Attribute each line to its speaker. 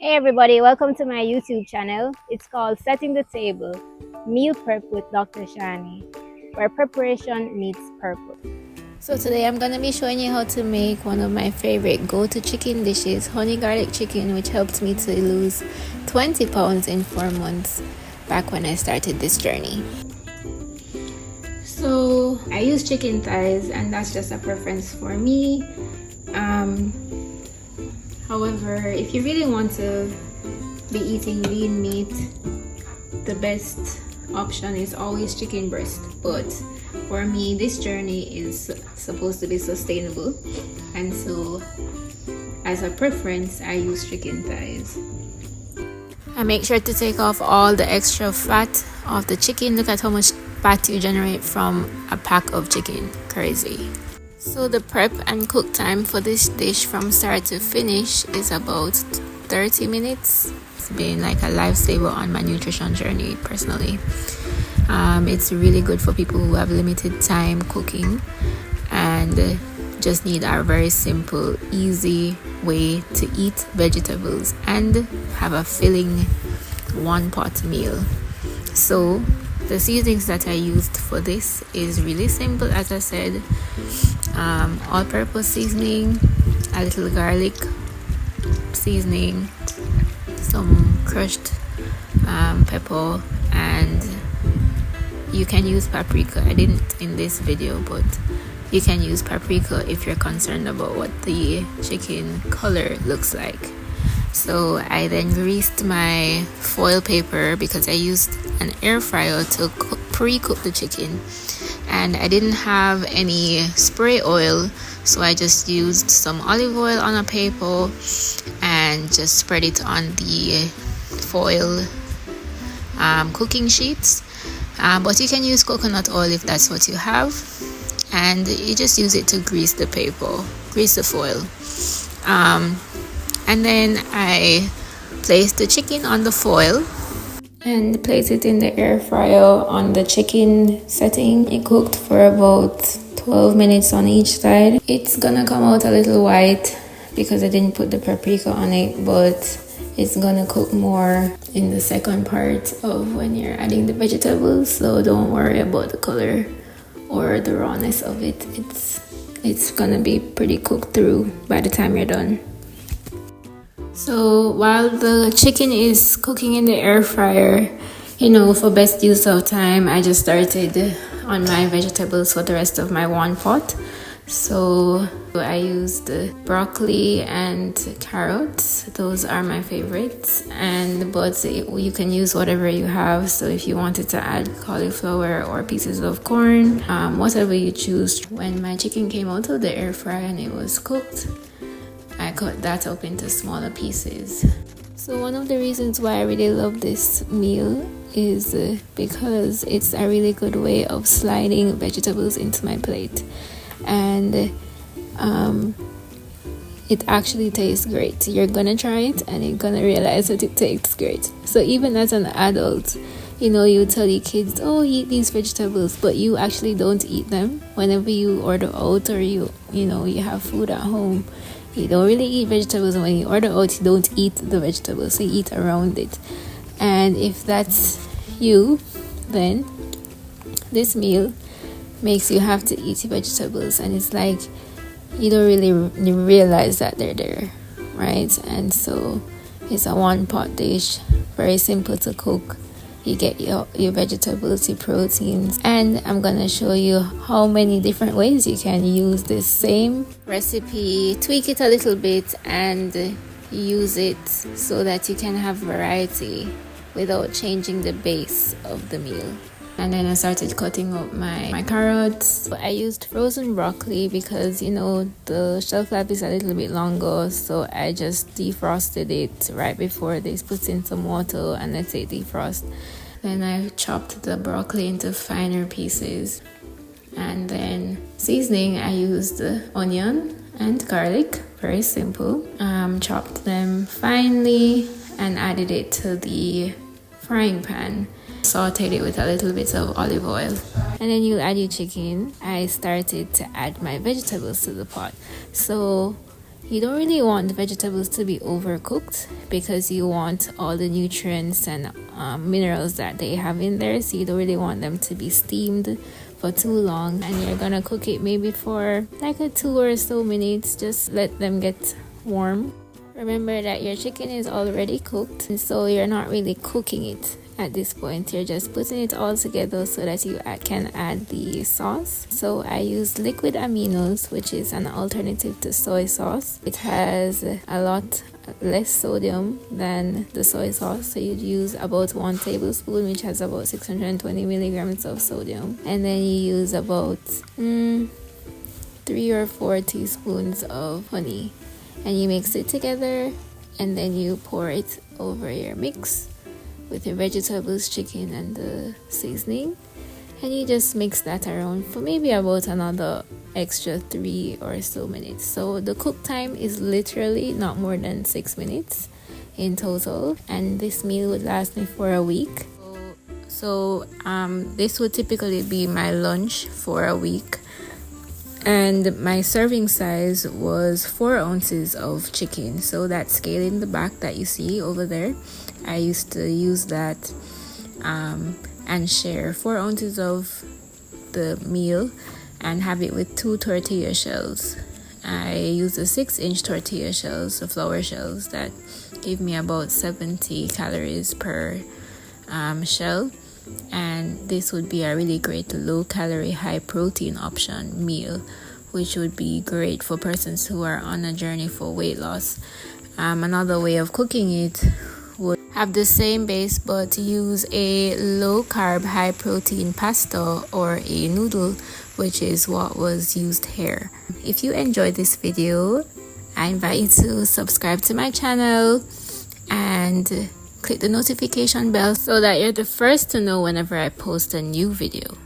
Speaker 1: Hey everybody, welcome to my YouTube channel. It's called Setting the Table, Meal Prep with Dr. Shani, where preparation meets purpose. So today I'm going to be showing you how to make one of my favorite go-to chicken dishes, honey garlic chicken, which helped me to lose 20 pounds in 4 months back when I started this journey. So I use chicken thighs and that's just a preference for me. However, if you really want to be eating lean meat, the best option is always chicken breast. But for me, this journey is supposed to be sustainable, and so as a preference, I use chicken thighs. I make sure to take off all the extra fat of the chicken. Look at how much fat you generate from a pack of chicken. Crazy. So the prep and cook time for this dish from start to finish is about 30 minutes. It's been like a lifesaver on my nutrition journey personally. It's really good for people who have limited time cooking and just need a very simple, easy way to eat vegetables and have a filling one-pot meal. So the seasonings that I used for this is really simple, as I said. All-purpose seasoning, a little garlic seasoning, some crushed pepper, and you can use paprika. I didn't in this video, but you can use paprika if you're concerned about what the chicken color looks like. So I then greased my foil paper because I used an air fryer to pre-cook the chicken, and I didn't have any spray oil, so I just used some olive oil on a paper and just spread it on the foil cooking sheets. But you can use coconut oil if that's what you have, and you just use it to grease the foil. And then I placed the chicken on the foil and place it in the air fryer on the chicken setting. It cooked for about 12 minutes on each side. It's gonna come out a little white because I didn't put the paprika on it, but it's gonna cook more in the second part of when you're adding the vegetables, so don't worry about the color or the rawness of it. It's gonna be pretty cooked through by the time you're done. So while the chicken is cooking in the air fryer, for best use of time, I just started on my vegetables for the rest of my one pot. So I used broccoli and carrots. Those are my favorites. But you can use whatever you have. So if you wanted to add cauliflower or pieces of corn, whatever you choose. When my chicken came out of the air fryer and it was cooked, I cut that up into smaller pieces. So one of the reasons why I really love this meal is because it's a really good way of sliding vegetables into my plate. And it actually tastes great. You're gonna try it and you're gonna realize that it tastes great. So even as an adult, you tell your kids, oh, eat these vegetables, but you actually don't eat them. Whenever you order out or you have food at home, you don't really eat vegetables, and when you order out, you don't eat the vegetables, so you eat around it. And if that's you, then this meal makes you have to eat vegetables, and it's like you don't really realize that they're there, right? And so it's a one-pot dish, very simple to cook. You get your vegetables, your proteins, and I'm gonna show you how many different ways you can use this same recipe, tweak it a little bit, and use it so that you can have variety without changing the base of the meal. And then I started cutting up my carrots. I used frozen broccoli because the shelf life is a little bit longer, so I just defrosted it right before this, put in some water and let it defrost. Then I chopped the broccoli into finer pieces, and then seasoning, I used onion and garlic, very simple. Chopped them finely and added it to the frying pan. Sauteed it with a little bit of olive oil, and then you add your chicken. I started to add my vegetables to the pot. So You don't really want the vegetables to be overcooked because you want all the nutrients and minerals that they have in there, so you don't really want them to be steamed for too long. And you're gonna cook it maybe for like a 2 or so minutes. Just let them get warm. Remember that your chicken is already cooked, and so you're not really cooking it at this point. You're just putting it all together so that you can add the sauce. So I use liquid aminos, which is an alternative to soy sauce. It has a lot less sodium than the soy sauce, so you'd use about 1 tablespoon, which has about 620 milligrams of sodium, and then you use about 3 or 4 teaspoons of honey, and you mix it together, and then you pour it over your mix with your vegetables, chicken, and the seasoning, and you just mix that around for maybe about another extra 3 or so minutes. So the cook time is literally not more than 6 minutes in total, and this meal would last me for a week. So this would typically be my lunch for a week, and my serving size was 4 ounces of chicken. So that scale in the back that you see over there, I used to use that and share 4 ounces of the meal and have it with 2 tortilla shells. I used the 6-inch tortilla shells, the flour shells, that gave me about 70 calories per shell. And this would be a really great low calorie, high protein option meal, which would be great for persons who are on a journey for weight loss. Another way of cooking it would have the same base but use a low carb, high protein pasta or a noodle, which is what was used here. If you enjoyed this video, I invite you to subscribe to my channel and click the notification bell so that you're the first to know whenever I post a new video.